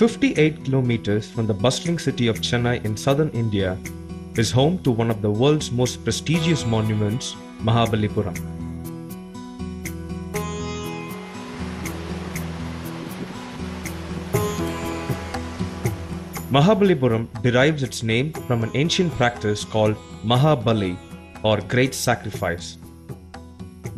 58 kilometers from the bustling city of Chennai in southern India, is home to one of the world's most prestigious monuments, Mahabalipuram. Mahabalipuram derives its name from an ancient practice called Mahabali, or Great Sacrifice.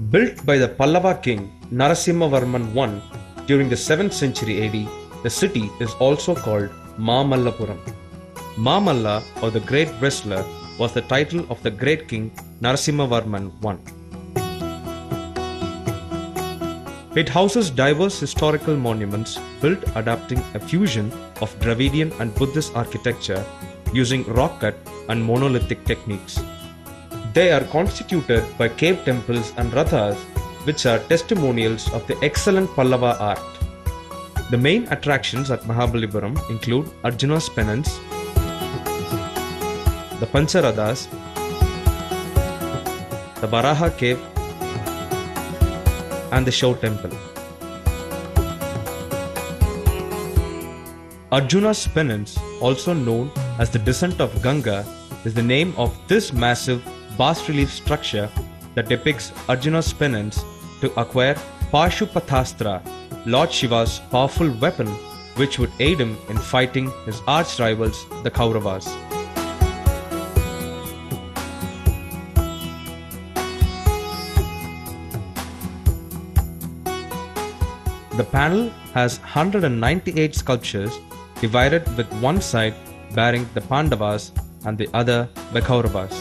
Built by the Pallava king Narasimhavarman I during the 7th century AD, the city is also called Mamallapuram. Mamalla, or the Great Wrestler, was the title of the great king Narasimhavarman I. It houses diverse historical monuments built adapting a fusion of Dravidian and Buddhist architecture using rock cut and monolithic techniques. They are constituted by cave temples and rathas, which are testimonials of the excellent Pallava art. The main attractions at Mahabalipuram include Arjuna's penance, the Pancharathas, the Varaha cave, and the Show temple. Arjuna's penance, also known as the descent of Ganga, is the name of this massive bas-relief structure that depicts Arjuna's penance to acquire Pashupathastra, Lord Shiva's powerful weapon which would aid him in fighting his arch-rivals, the Kauravas. The panel has 198 sculptures divided with one side bearing the Pandavas and the other the Kauravas.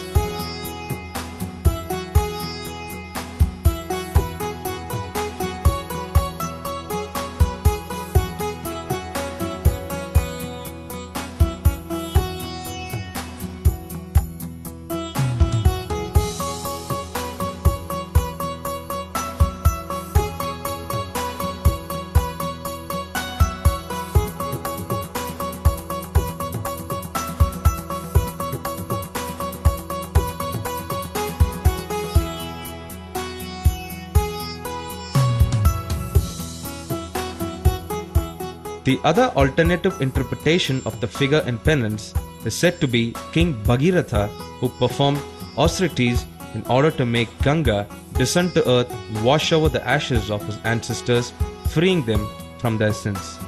The other alternative interpretation of the figure in penance is said to be King Bhagiratha, who performed austerities in order to make Ganga descend to earth and wash over the ashes of his ancestors, freeing them from their sins.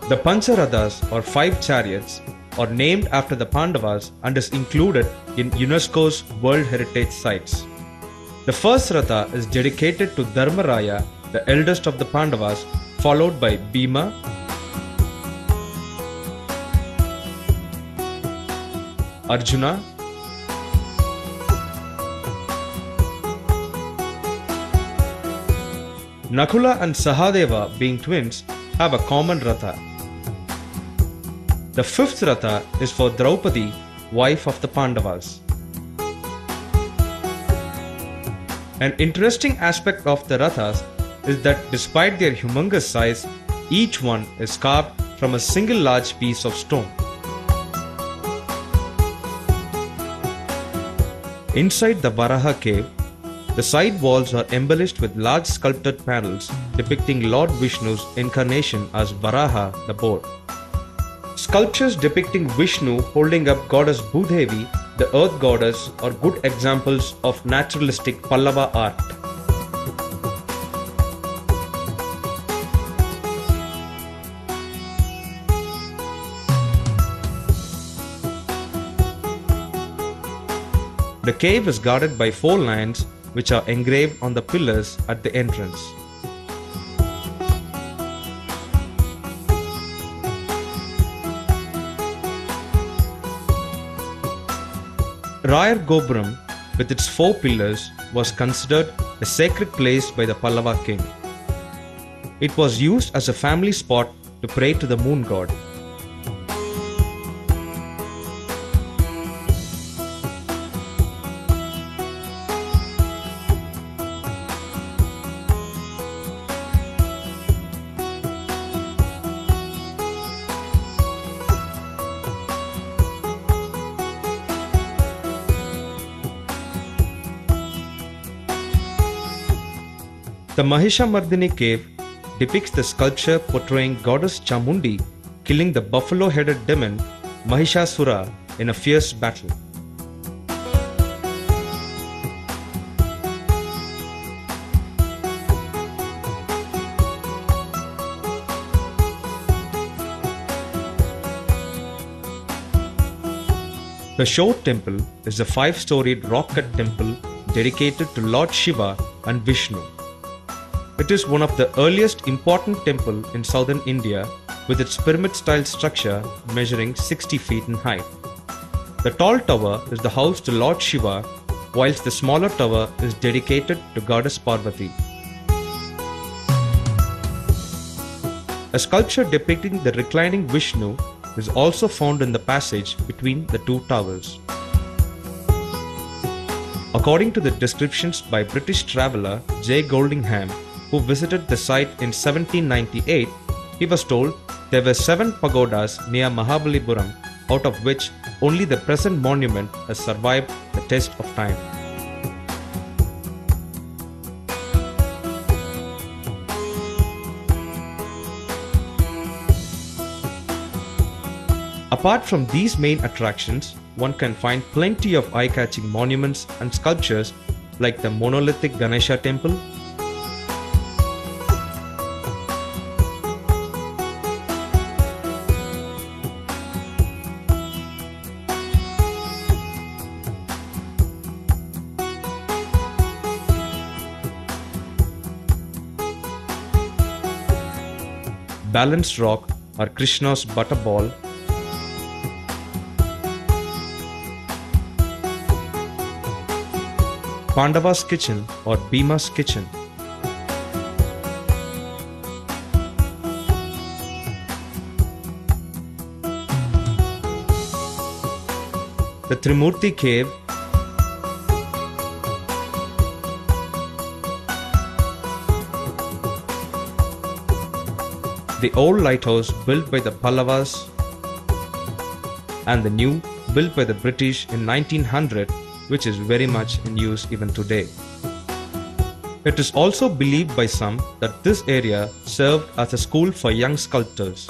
The Pancharathas, or 5 chariots, are named after the Pandavas and is included in UNESCO's World Heritage Sites. The first Ratha is dedicated to Dharmaraya, the eldest of the Pandavas, followed by Bhima, Arjuna, Nakula and Sahadeva, being twins, have a common Ratha. The fifth Ratha is for Draupadi, wife of the Pandavas. An interesting aspect of the Rathas is that despite their humongous size, each one is carved from a single large piece of stone. Inside the Varaha cave, the side walls are embellished with large sculpted panels depicting Lord Vishnu's incarnation as Varaha, the boar. Sculptures depicting Vishnu holding up goddess Bhudevi, the earth goddess, are good examples of naturalistic Pallava art. The cave is guarded by 4 lions which are engraved on the pillars at the entrance. Rayar Gopuram, with its 4 pillars, was considered a sacred place by the Pallava king. It was used as a family spot to pray to the moon god. The Mahishamardini cave depicts the sculpture portraying goddess Chamundi killing the buffalo-headed demon Mahishasura in a fierce battle. The Shore Temple is a 5-storied rock-cut temple dedicated to Lord Shiva and Vishnu. It is one of the earliest important temples in southern India with its pyramid-style structure measuring 60 feet in height. The tall tower is the house to Lord Shiva, whilst the smaller tower is dedicated to Goddess Parvati. A sculpture depicting the reclining Vishnu is also found in the passage between the two towers. According to the descriptions by British traveller J. Goldingham, who visited the site in 1798, he was told there were 7 pagodas near Mahabalipuram, out of which only the present monument has survived the test of time. Apart from these main attractions, one can find plenty of eye-catching monuments and sculptures like the monolithic Ganesha temple, Balanced Rock or Krishna's Butterball, Pandava's Kitchen or Bhima's Kitchen, the Trimurti Cave, the old lighthouse built by the Pallavas and the new built by the British in 1900, which is very much in use even today. It is also believed by some that this area served as a school for young sculptors.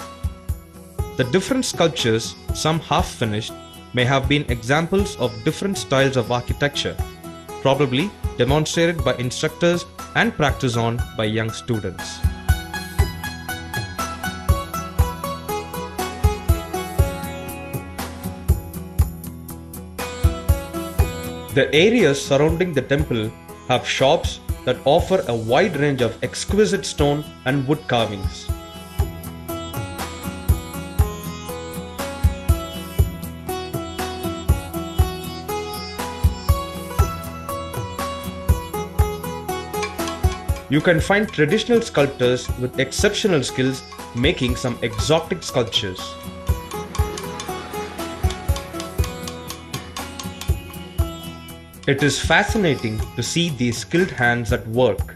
The different sculptures, some half-finished, may have been examples of different styles of architecture, probably demonstrated by instructors and practiced on by young students. The areas surrounding the temple have shops that offer a wide range of exquisite stone and wood carvings. You can find traditional sculptors with exceptional skills making some exotic sculptures. It is fascinating to see these skilled hands at work.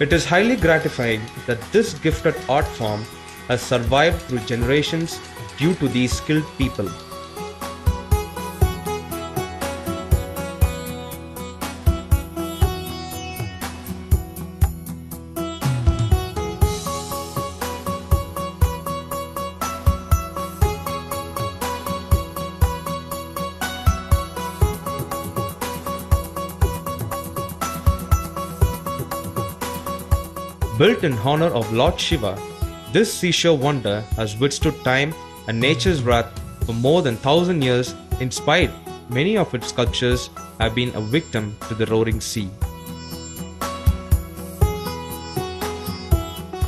It is highly gratifying that this gifted art form has survived through generations due to these skilled people. Built in honor of Lord Shiva, this seashore wonder has withstood time and nature's wrath for more than 1,000 years, in spite many of its sculptures have been a victim to the roaring sea.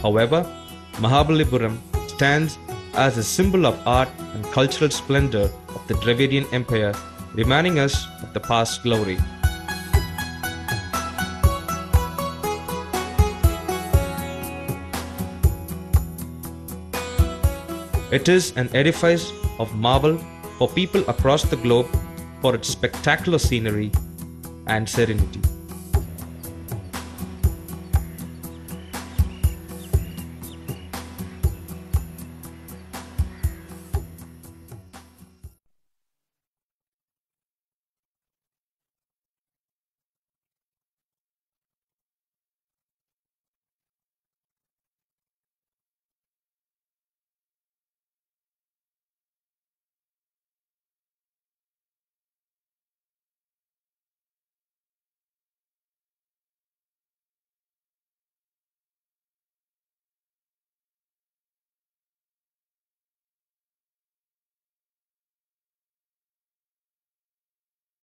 However, Mahabalipuram stands as a symbol of art and cultural splendor of the Dravidian Empire, reminding us of the past glory. It is an edifice of marvel for people across the globe for its spectacular scenery and serenity.